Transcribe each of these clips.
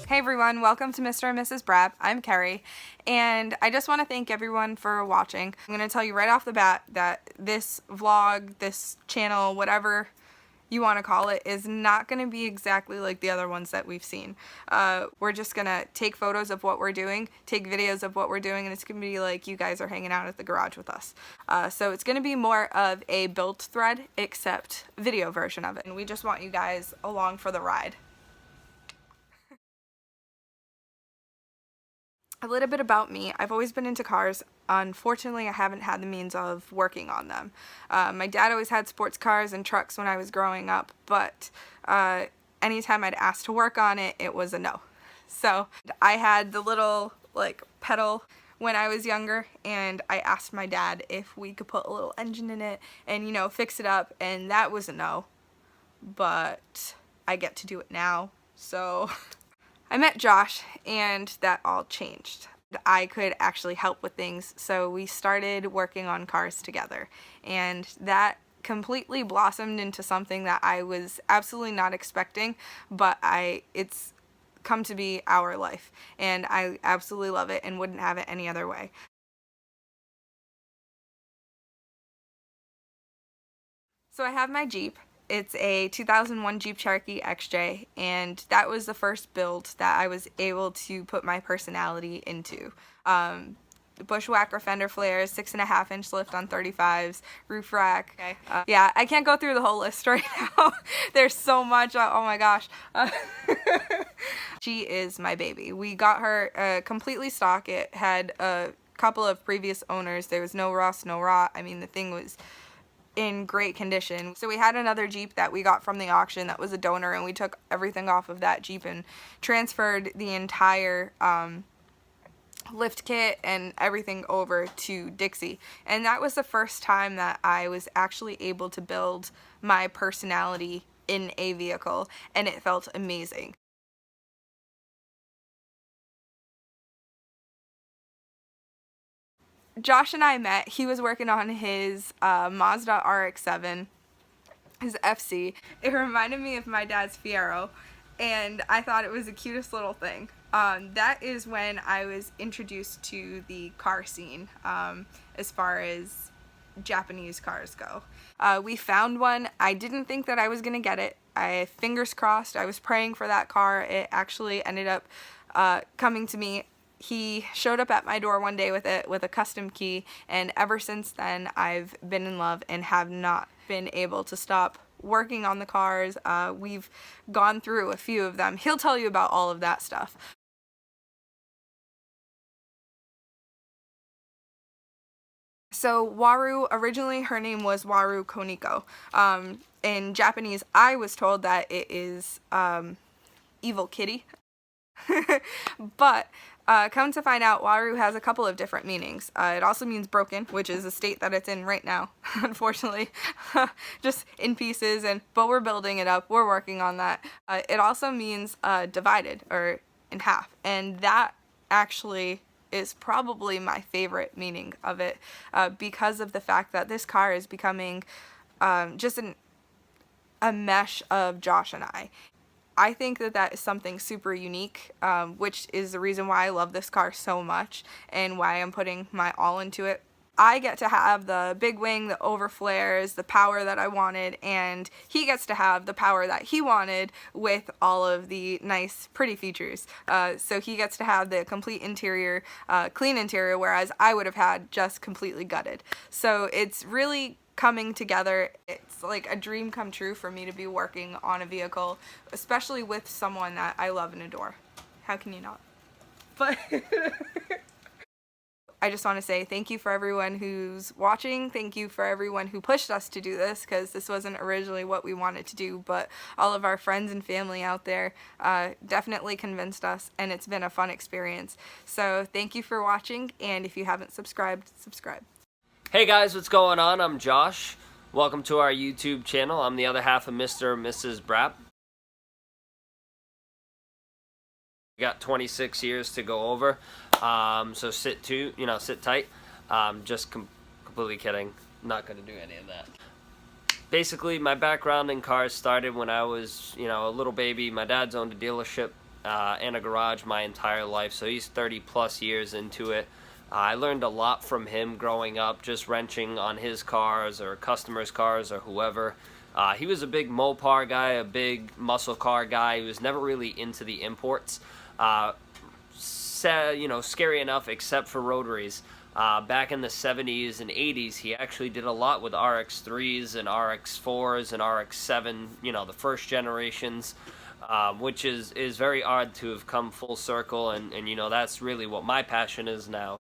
Hey everyone, welcome to Mr. and Mrs Brap. I'm Carrie, and I just want to thank everyone for watching. I'm going to tell you right off the bat that this vlog, this channel, whatever you want to call it, is not going to be exactly like the other ones that we've seen. We're just going to take photos of what we're doing, take videos of what we're doing, and it's going to be like you guys are hanging out at the garage with us. So it's going to be more of a build thread, except video version of it. And we just want you guys along for the ride. A little bit about me. I've always been into cars. Unfortunately, I haven't had the means of working on them. My dad always had sports cars and trucks when I was growing up, but anytime I'd asked to work on it, it was a no. So I had the little pedal when I was younger, and I asked my dad if we could put a little engine in it and, you know, fix it up, and that was a no. But I get to do it now, so I met Josh and that all changed. I could actually help with things, so we started working on cars together, and that completely blossomed into something that I was absolutely not expecting, but it's come to be our life, and I absolutely love it and wouldn't have it any other way. So I have my Jeep. It's a 2001 Jeep Cherokee XJ, and that was the first build that I was able to put my personality into. Bushwhacker fender flares, 6.5-inch lift on 35s, roof rack. Okay. Yeah, I can't go through the whole list right now. There's so much. Oh my gosh. She is my baby. We got her completely stock. It had a couple of previous owners. There was no rust, no rot. I mean, the thing was in great condition. So we had another Jeep that we got from the auction that was a donor, and we took everything off of that Jeep and transferred the entire lift kit and everything over to Dixie. And that was the first time that I was actually able to build my personality in a vehicle, and it felt amazing. Josh and I met. He was working on his Mazda RX-7, his FC. It reminded me of my dad's Fiero, and I thought it was the cutest little thing. That is when I was introduced to the car scene as far as Japanese cars go. We found one. I didn't think that I was going to get it. Fingers crossed, I was praying for that car. It actually ended up coming to me. He showed up at my door one day with it, with a custom key, and ever since then I've been in love and have not been able to stop working on the cars. We've gone through a few of them. He'll tell you about all of that stuff. So Waru, originally her name was Waru Koniko. In Japanese, I was told that it is evil kitty. But come to find out, Waru has a couple of different meanings. It also means broken, which is the state that it's in right now, unfortunately. Just in pieces, but we're building it up. We're working on that. It also means divided, or in half, and that actually is probably my favorite meaning of it, because of the fact that this car is becoming just a mesh of Josh and I. I think that that is something super unique, which is the reason why I love this car so much and why I'm putting my all into it. I get to have the big wing, the over flares, the power that I wanted, and he gets to have the power that he wanted with all of the nice, pretty features. So he gets to have the complete interior, clean interior, whereas I would have had just completely gutted. So it's really coming together. It's like a dream come true for me to be working on a vehicle, especially with someone that I love and adore. How can you not? But I just want to say thank you for everyone who's watching. Thank you for everyone who pushed us to do this, because this wasn't originally what we wanted to do, but all of our friends and family out there definitely convinced us, and it's been a fun experience. So thank you for watching, and if you haven't subscribed, subscribe. Hey guys, what's going on? I'm Josh. Welcome to our YouTube channel. I'm the other half of Mr. Mrs Brap. We got 26 years to go over, so sit tight. Just completely kidding. Not going to do any of that. Basically, my background in cars started when I was, a little baby. My dad's owned a dealership and a garage my entire life, so he's 30 plus years into it. I learned a lot from him growing up, just wrenching on his cars or customers' cars or whoever. He was a big Mopar guy, a big muscle car guy. He was never really into the imports. Scary enough, except for rotaries. Back in the 70s and 80s, he actually did a lot with RX-3s and RX-4s and RX-7, the first generations, which is very odd to have come full circle, and that's really what my passion is now.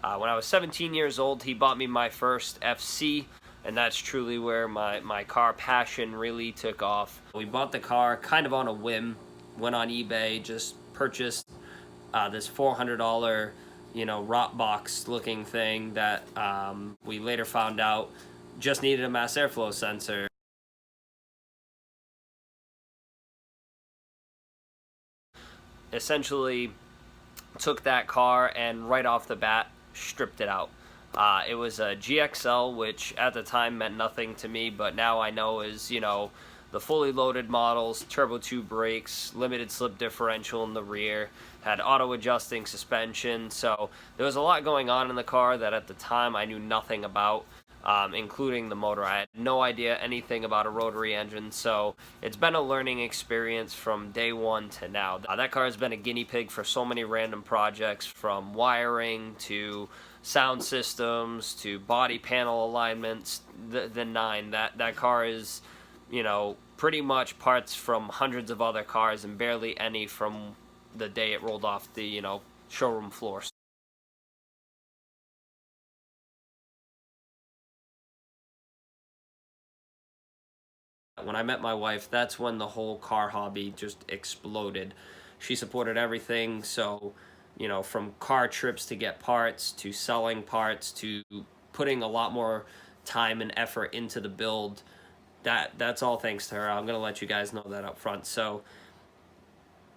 When I was 17 years old, he bought me my first FC, and that's truly where my car passion really took off. We bought the car kind of on a whim, went on eBay, just purchased this $400, rot box looking thing that we later found out just needed a mass airflow sensor. Essentially took that car and right off the bat stripped it out. It was a GXL, which at the time meant nothing to me, but now I know is, the fully loaded models, turbo 2 brakes, limited slip differential in the rear, had auto adjusting suspension. So there was a lot going on in the car that at the time I knew nothing about, including the motor. I had no idea anything about a rotary engine, so it's been a learning experience from day one to now. That car has been a guinea pig for so many random projects, from wiring to sound systems to body panel alignments, the nine. That car is, pretty much parts from hundreds of other cars and barely any from the day it rolled off the, showroom floors. When I met my wife, that's when the whole car hobby just exploded. She supported everything, so, from car trips to get parts, to selling parts, to putting a lot more time and effort into the build. That's all thanks to her. I'm going to let you guys know that up front. So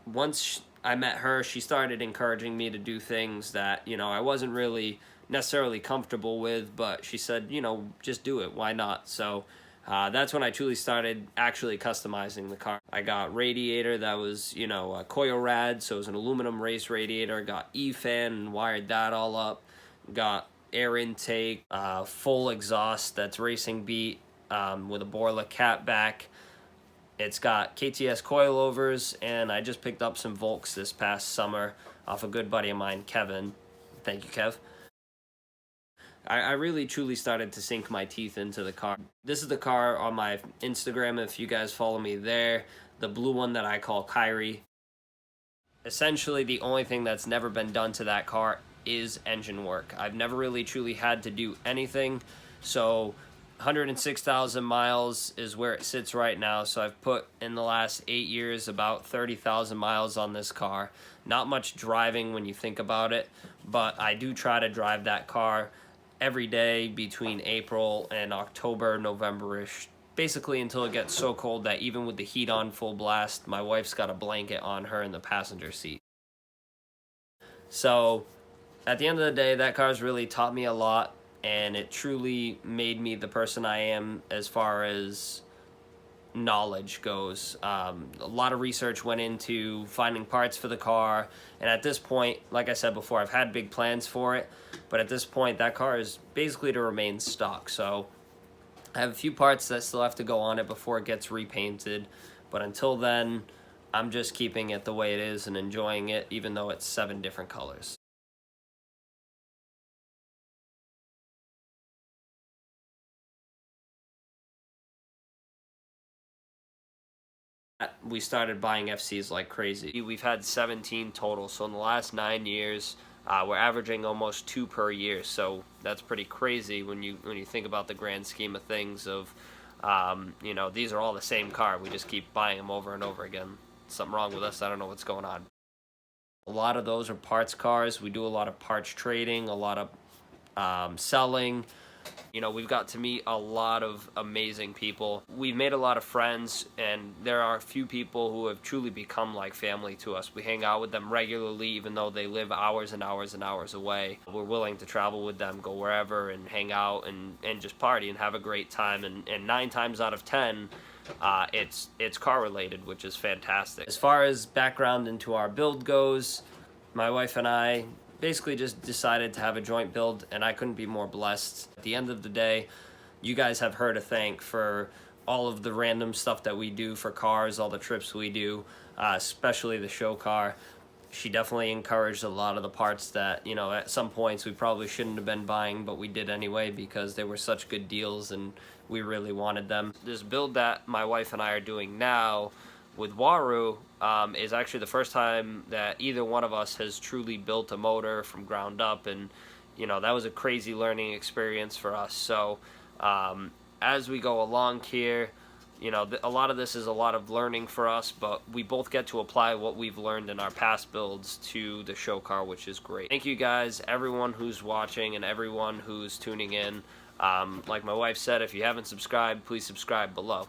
once I met her, she started encouraging me to do things that, I wasn't really necessarily comfortable with, but she said, just do it. Why not? So that's when I truly started actually customizing the car. I got radiator that was, a coil rad, so it was an aluminum race radiator. Got E-fan and wired that all up. Got air intake, full exhaust that's racing beat, with a Borla cap back. It's got KTS coilovers, and I just picked up some Volks this past summer off a good buddy of mine, Kevin. Thank you, Kev. I really truly started to sink my teeth into the car. This is the car on my Instagram if you guys follow me there. The blue one that I call Kyrie. Essentially, the only thing that's never been done to that car is engine work. I've never really truly had to do anything, so 106,000 miles is where it sits right now. So I've put in the last 8 years about 30,000 miles on this car. Not much driving when you think about it, but I do try to drive that car every day between April and October, November-ish. Basically until it gets so cold that even with the heat on full blast, my wife's got a blanket on her in the passenger seat. So at the end of the day, that car's really taught me a lot, and it truly made me the person I am as far as knowledge goes. A lot of research went into finding parts for the car, and at this point, like I said before, I've had big plans for it, but at this point, that car is basically to remain stock. So I have a few parts that still have to go on it before it gets repainted, but until then, I'm just keeping it the way it is and enjoying it, even though it's 7 different colors. We started buying FCs like crazy. We've had 17 total, so in the last 9 years, we're averaging almost 2 per year. So that's pretty crazy when you think about the grand scheme of things. Of these are all the same car. We just keep buying them over and over again. Something wrong with us? I don't know what's going on. A lot of those are parts cars. We do a lot of parts trading, a lot of selling. You know, we've got to meet a lot of amazing people. We've made a lot of friends, and there are a few people who have truly become like family to us. We hang out with them regularly, even though they live hours and hours and hours away. We're willing to travel with them, go wherever, and hang out and just party and have a great time. And 9 times out of 10, it's car related, which is fantastic. As far as background into our build goes, my wife and I basically just decided to have a joint build, and I couldn't be more blessed. At the end of the day, you guys have her to thank for all of the random stuff that we do for cars, all the trips we do, especially the show car. She definitely encouraged a lot of the parts that, you know, at some points we probably shouldn't have been buying, but we did anyway because they were such good deals and we really wanted them. This build that my wife and I are doing now with Waru is actually the first time that either one of us has truly built a motor from ground up, and you know, that was a crazy learning experience for us. So as we go along here, you know, a lot of this is a lot of learning for us, but we both get to apply what we've learned in our past builds to the show car, which is great. Thank you guys, everyone who's watching and everyone who's tuning in. Like my wife said, if you haven't subscribed, please subscribe below.